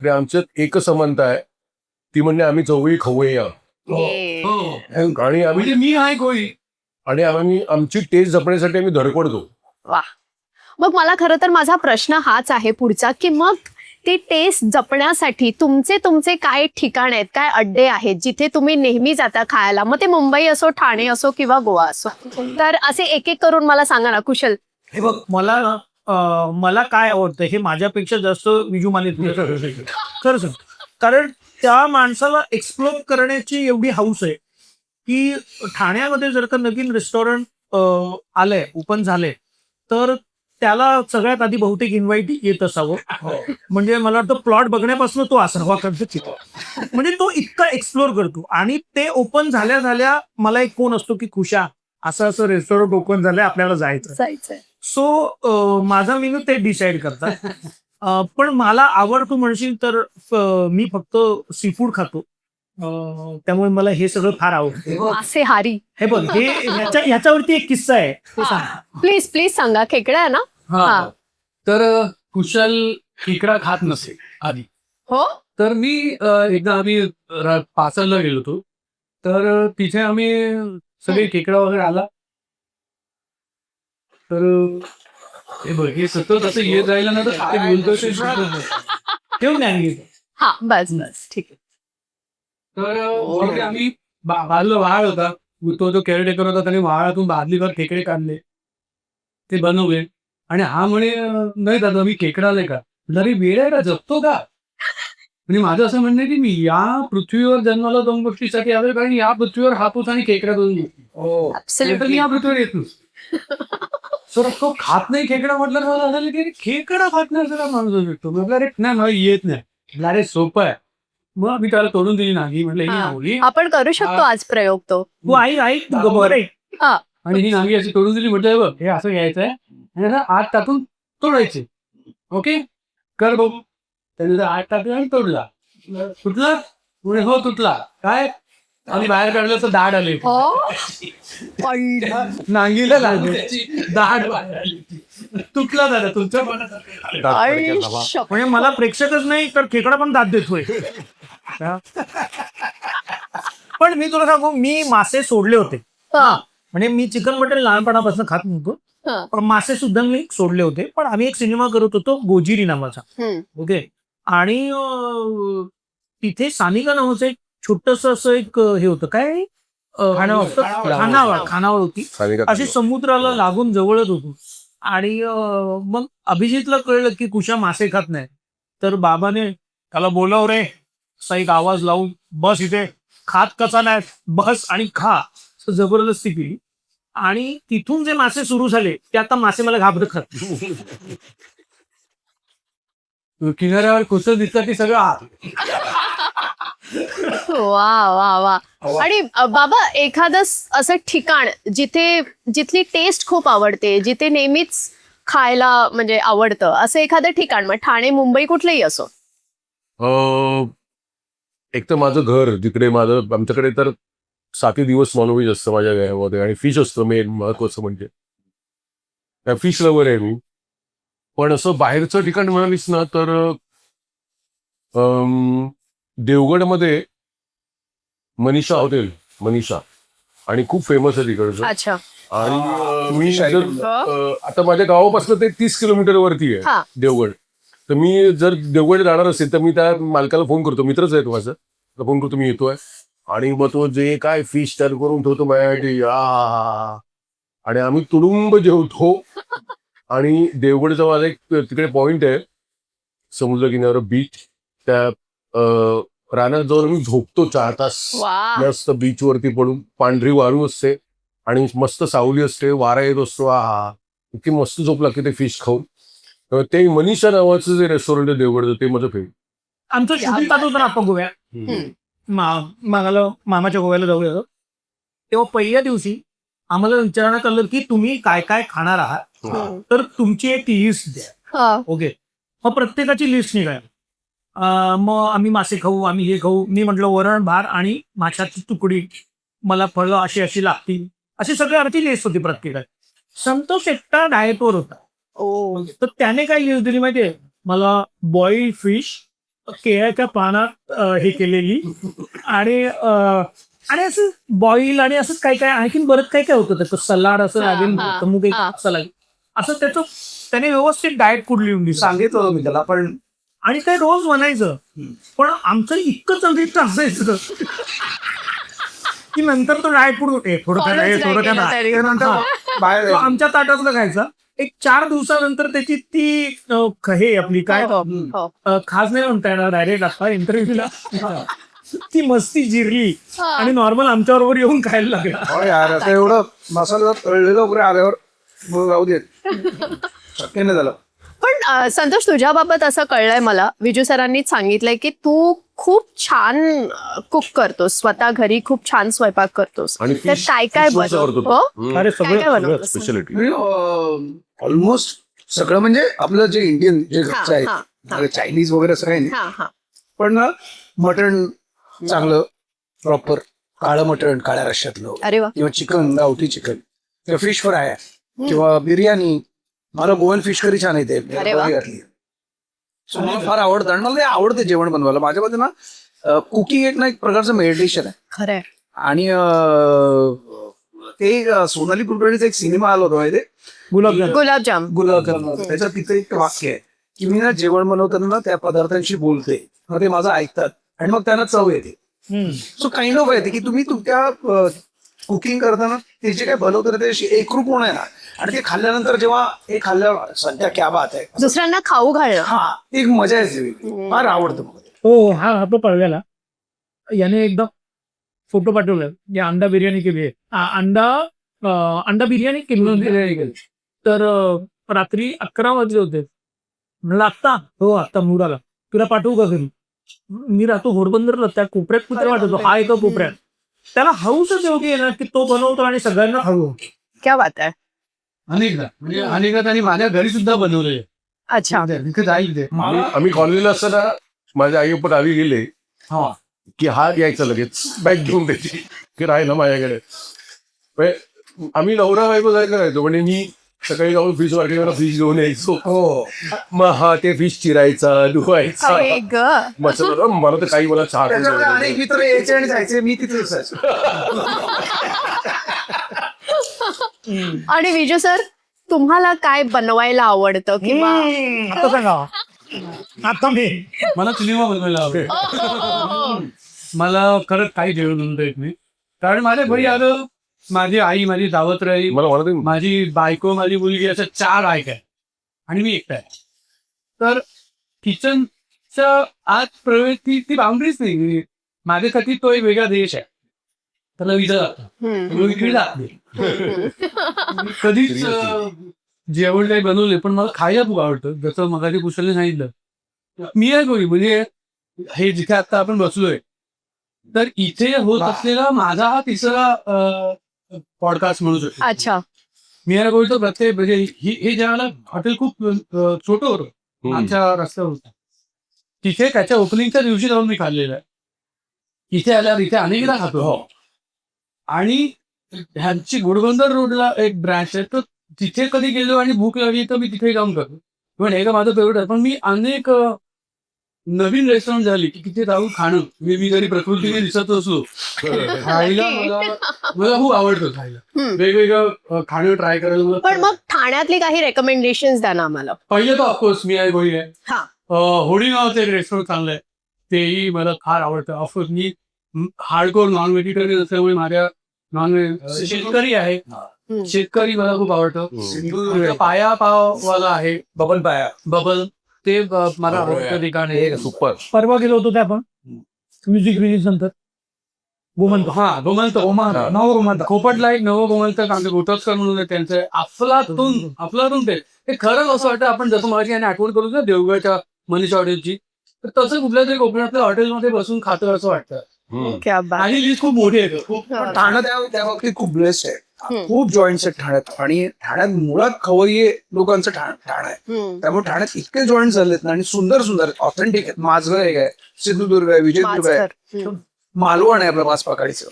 आणि आमच्यात एकच समानता आहे, ती म्हणजे आम्ही चवळी खाऊया. आणि आम्ही मी आहे कोळी आणि आम्ही आमची टेस्ट जपण्यासाठी आम्ही धडपडतो. वा. मग मला खरं तर माझा प्रश्न हाच आहे पुढचा, की मग ती टेस्ट जपण्यासाठी तुमचे तुमचे काय ठिकाण आहेत, काय अड्डे आहेत जिथे तुम्ही नेहमी जाता खायला? मग ते मुंबई असो, ठाणे असो किंवा गोवा असो. तर असे एक एक करून मला सांगा ना कुशल. हे बघ मला काय आवडतं हे माझ्यापेक्षा जास्त विजू माने खरं सांग. कारण त्या माणसाला एक्सप्लोर करण्याची एवढी हौस आहे की ठाण्यामध्ये जर का नवीन रेस्टॉरंट आलंय, ओपन झालंय, तर त्याला सगळ्यात आधी बहुतेक इन्व्हाइट येत असावं. म्हणजे मला वाटतं प्लॉट बघण्यापासून तो असावा कदाचित. म्हणजे तो इतका एक्सप्लोर करतो. आणि ते ओपन झाल्या झाल्या मला एक फोन असतो की खुशा असं असं रेस्टॉरंट ओपन झालंय, आपल्याला जायचं. सो माझा मेनू ते डिसाईड करतात. पण मला आवडतो म्हणशील तर मी फक्त सी फूड खातो. त्यामुळे मला हे सगळं फार आवडतं. मासेहारी. हे बघ, हे ह्याच्यावरती एक किस्सा आहे, तो सांग. प्लीज सांगा. खेकडा आहे ना? हा. तर कुशल खेकडा खात नसे आधी. हो. तर मी एकदा आम्ही पाचलला गेलो होतो. तर तिथे आम्ही सगळे खेकडा वगैरे आला. तर हे बघ, हे सतत असं येत राहिलं ना तर ते बोलतोय ठेवून द्या. हा बस ठीक आहे. तर तिथे आम्ही बाजूला वाळ होता, तो जो केअरटेकर होता त्याने वाळातून बादलीवर खेकडे काढले, ते बनवले. आणि हा म्हणे नाही दादा मी खेकडा नाही का. जरी वेळ आहे का, जगतो का. म्हणजे माझं असं म्हणणं आहे की मी या पृथ्वीवर जन्माला 2 गोष्टीसाठी आलोय, कारण या पृथ्वीवर हापूस आणि खेकडा 2 गोष्टी. तर मी या पृथ्वीवर येतो. सर तो खात नाही खेकडा म्हटलं, मला झालं की खेकडा खात नाही सगळा माणूस शकतो. अरे नाही मला येत नाही. अरे सोपं आहे. मग मी त्याला तोडून दिली नांगी. म्हटलं ही नांगी आपण करू शकतो आज प्रयोग तो. तू आई बरोबर आहे. आणि ही नांगी अशी तोडून दिली. म्हटलं बघ हे असं घ्यायचंय आणि आत टाकून तोडायचे. ओके कर बघू. त्याने आत टाकलं आणि तोडला. तुटला पुढे हो तुटला. काय आणि बाहेर काढलं तर दाढ आली. नांगीला लागली दाढ तुटला. दादा तुमच्या म्हणजे मला प्रेक्षकच नाही तर खेकडा पण दाद देतोय. पण मी तुला सांगू, मी मासे सोडले होते. म्हणजे मी चिकन मटन लहानपणापासून खात नव्हतो, पण मासे सुद्धा मी सोडले होते. पण आम्ही एक सिनेमा करत होतो गोजिरी नावाचा. ओके. आणि तिथे सानिका नावाचं एक छोटस असं एक हे होतं, काय खानावळ होती. अशी समुद्राला लागून जवळच होतो. आणि मग अभिजितला कळलं की कुशा मासे खात नाही. तर बाबाने त्याला बोलाव रे, असा एक आवाज लावून, बस इथे, खात कसा नाही, बस आणि खा, जबरदस्ती केली. आणि तिथून जे मासे सुरू झाले ते आता मासे मला घाबरत खात. किनाऱ्यावर कुसळ दिसतात ती सगळं. वा. आणि बाबा एखादं असं ठिकाण जिथली टेस्ट खूप आवडते, जिथे नेहमीच खायला म्हणजे आवडतं, असं एखादं ठिकाण, मग ठाणे मुंबई कुठलंही असो. एक तर माझं घर जिकडे आमच्याकडे तर 7 दिवस नॉनव्हेज असतं माझ्या घरामध्ये आणि फिश असतं. मेन महत्वाचं म्हणजे फिश लवर आहे मी. पण असं बाहेरचं ठिकाण म्हणालीस ना तर देवगडमध्ये मनीषा हॉटेल, मनीषा, आणि खूप फेमस आहे तिकडचं. अच्छा. आणि मी आता माझ्या गावापासून ते 30 किलोमीटर वरती आहे देवगड. तर मी जर देवगड जाणार असेल तर मी त्या मालकाला फोन करतो, मित्रच आहे तो माझा, फोन करतो मी येतोय. आणि मग तो जे काय फिश तयार करून ठेवतो माझ्यासाठी, आणि आम्ही तुडुंब जेवतो. आणि देवगडचा माझा एक तिकडे पॉइंट आहे समुद्र किनाऱ्यावर बीच, त्या रानात जाऊन मी झोपतो 4 तास मस्त बीच वरती पडून. पांढरी वाळू असते आणि मस्त सावली असते, वारा येत असतो. इतकी मस्त झोप लागते ते फिश खाऊन. ते मनीषा नावाचं जे रेस्टॉरंट आहे देवगडचं, ते माझं फेवरेट. आमचं शूटिंग चालू होतं ना आपण गोव्यात, मामाच्या गोव्याला जाऊया. तेव्हा पहिल्या दिवशी आम्हाला विचारण्यात आलं की तुम्ही काय काय खाणार आहात, तर तुमची एक लिस्ट द्या. ओके. मग प्रत्येकाची लिस्ट निघाली. मग आम्ही मासे खाऊ, आम्ही हे खाऊ. मी म्हटलं वरण भात आणि माशाची तुकडी, मला फळं अशी अशी लागतील, अशी सगळ्यावरची लिस्ट होती प्रत्येकाची. संतोष एकटा डाएटवर होता. तर त्याने काय लिस्ट दिली माहितीये मला, बॉइल्ड फिश, केळ्याच्या पानात हे केलेली आणि आणि असं बॉईल आणि असं काय काय आणखीन बरंच काय काय होतं त्याचं सलाड असं लागेल मग एक सलाड असं त्याने व्यवस्थित डाएट फूड लिहून दिलं. सांगितलं होतं मी त्याला, पण आणि ते रोज म्हणायचं, पण आमचं इतकं चंद्रित असायचं की नंतर तो डाएट फूड थोडं Follow बाहेर आमच्या ताटातलं खायचा. एक 4 दिवसानंतर त्याची ती हे आपली काय खास नाही म्हणता येणार डायरेक्ट आता इंटरव्ह्यूला ती मस्ती जिरली आणि नॉर्मल आमच्या बरोबर येऊन खायला लागला. हो यार, आता एवढं मसाला तळलेलं वगैरे आल्यावर मग राहू देत, शक्य नाही झालं. पण संतोष, तुझ्या बाबत असं कळलंय मला, विजू सरांनीच सांगितलंय की तू खूप छान कुक करतोस, स्वतः घरी खूप छान स्वयंपाक करतोस. आणि तर fish- काय काय fish मस्त आवडतं बनवतो? तुला. अरे काय काय सगळं बनवतो? स्पेशालिटी ऑलमोस्ट सगळं, म्हणजे आपलं जे इंडियन जे घरचं हा, आहे, चायनीज वगैरे असं काही नाही, हा हा पण ना मटण चांगलं प्रॉपर काळं मटण, काळ्या रश्श्यातलं, अरे वा. किंवा चिकन, गावठी चिकन, किंवा फिश फ्राय, किंवा बिर्याणी. मला गोवन फिश करी छान येते अरे वा. घातली. So मला फार आवडतं आणि मला ते आवडते जेवण बनवायला. माझ्यामध्ये ना कुकिंग एक प्रकारचं मेडिटेशन आहे. खरंय. आणि ते सोनाली कुलकर्णीचा एक सिनेमा आला होता माहिती, गुलाबजाम. गुलाबजाम. त्याच्यात तिथे एक वाक्य आहे की मी ना जेवण बनवताना ना त्या पदार्थांशी बोलते, मग ते माझं ऐकतात आणि मग त्यांना चव येते. सो काइंड ऑफ आहे की तुम्ही तुमच्या कुकिंग करताना ते जे काय बनवतं त्याशी एकरूप होणं आहे ना, आणि ते खाल्ल्यानंतर जेव्हा हे खाल्ल्यावर सध्या क्या बात आहे, दुसऱ्यांना खाऊ घालणं. हा एक मजा आहे, फार आवडतं मला ते. हो, हा आपलं पळव्याला याने एकदा फोटो पाठवला, या अंडा बिर्याणी केली आहे. अंडा बिर्याणी केली. तर रात्री 11 वाजले होते. म्हणलं आत्ता, हो आत्ता मूड आला, तुला पाठवू का घरी? मी राहतो घोडबंदरला, त्या कोपऱ्यात कुत्रा वाटतो, हा एका कोपऱ्यात. त्याला हाऊसच एवढी आहे ना की तो बनवतो आणि सगळ्यांना खाऊ. क्या बात आहे. अनेकदा म्हणजे अनेकदा त्यांनी माझ्या घरी सुद्धा बनवलेले. अच्छा. तिथे जाईल ते. आम्ही कॉलनीला असताना माझ्या आई पण गावी गेले हा की हा यायचा लगेच बॅग घेऊन द्यायची की राहिला माझ्याकडे. म्हणजे आम्ही नवरा बायको काय करायचो, म्हणजे मी सकाळी जाऊन फिश मार्केटला फिश घेऊन यायचो. हो, मग हा ते फिश चिरायचा, धुवायचा, अरे ग. मसाला. मला तर काही मला चहा करून त्याच्यामुळे द्यायचा. अनेक मित्र यायचे आणि जायचे, मी तिथे असायचो. आणि विजू सर, तुम्हाला काय बनवायला आवडतं किंवा आता सांगा, आता मी मला सिनेमा बनवायला आवडेल. मला खरंच काही जेवण बनवता येत नाही, कारण माझ्या घरी आलं माझी आई, माझी दावतराई, मला माझी बायको, माझी मुलगी, असं 4 बायका आहे आणि मी एकटा आहे. तर किचनच्या आत प्रवेश ती बाउंड्रीच नाही. माझ्यासाठी तो एक वेगळा देश आहे, त्याला विजा जातो. कधीच जेवण काही बनवले, पण मला खायला खूप आवडतं. जसं मगाशी कुशलने सांगितलं, मी आहे कोणी म्हणजे हे जिथे आता आपण बसलोय, तर इथे होत असलेला माझा हा 3रा पॉडकास्ट म्हणू शकतो. अच्छा. मी याला बोलतो प्रत्येक म्हणजे हे ज्याला हॉटेल खूप छोटं होतं आमच्या रस्त्यावर होतं, तिथे त्याच्या ओपनिंगच्या दिवशी जाऊन मी खाल्लेलं आहे. इथे आल्यावर इथे अनेकदा खातो. आणि ह्यांची घोडबंदर रोडला एक ब्रँच आहे, तर तिथे कधी गेलो आणि भूक लागली तर मी तिथे जाऊन करतो. पण हे का माझं फेवरेट आहे. पण मी अनेक नवीन रेस्टॉरंट झाली की तिथे जाऊन खाणं, मी जरी प्रकृतीने दिसत असलो, खायला मला खूप आवडतं. खायला वेगवेगळं खाणं ट्राय करायला. पण मग ठाण्यातली काही रेकमेंडेशन द्या ना आम्हाला. पहिलं तर ऑफकोर्स मी आहे गोळी आहे. हा. होडी नावाचं एक रेस्टॉरंट चांगलं आहे, तेही मला फार आवडतं. ऑफकोर्स मी हार्डकोर नॉन व्हेजिटेरियन असल्यामुळे माझ्या शेतकरी आहे, शेतकरी मला खूप आवडतं. पाया पाववाला आहे, बबन पाया, बबल, ते मला आवडतं ठिकाण आहे. सुपर. परवा गेलो होतो ते आपण म्युझिक रिलीज नंतर गोमंत. हा, गोमंत, नव गोमंत, खोपटला एक नवं गोमंत आमचे गोटस्कर म्हणून आहे, त्यांचं अफलातून ते खरंच असं वाटतं आपण जसं माझी आणि आठवण करू ना देवगडच्या मनीषा हॉटेलची, तर तसं कुठल्या तरी कोकणातल्या हॉटेलमध्ये बसून खातं असं वाटतं. क्या बात. आणि लिस्ट खूप मोठी आहे. खूप ठाणं त्या बाबतीत खूप ब्लेस्ड आहे. खूप जॉईंट्स आहेत ठाण्यात, आणि ठाण्यात मुळात खवय्ये लोकांचं ठाणं आहे. त्यामुळे ठाण्यात इतके जॉईंट झालेत ना, आणि सुंदर सुंदर ऑथेंटिक आहेत. माझघर एक आहे, सिंधुदुर्ग आहे, विजयदुर्ग आहे, मालवण आहे आपलं पाचपाकाळीचं.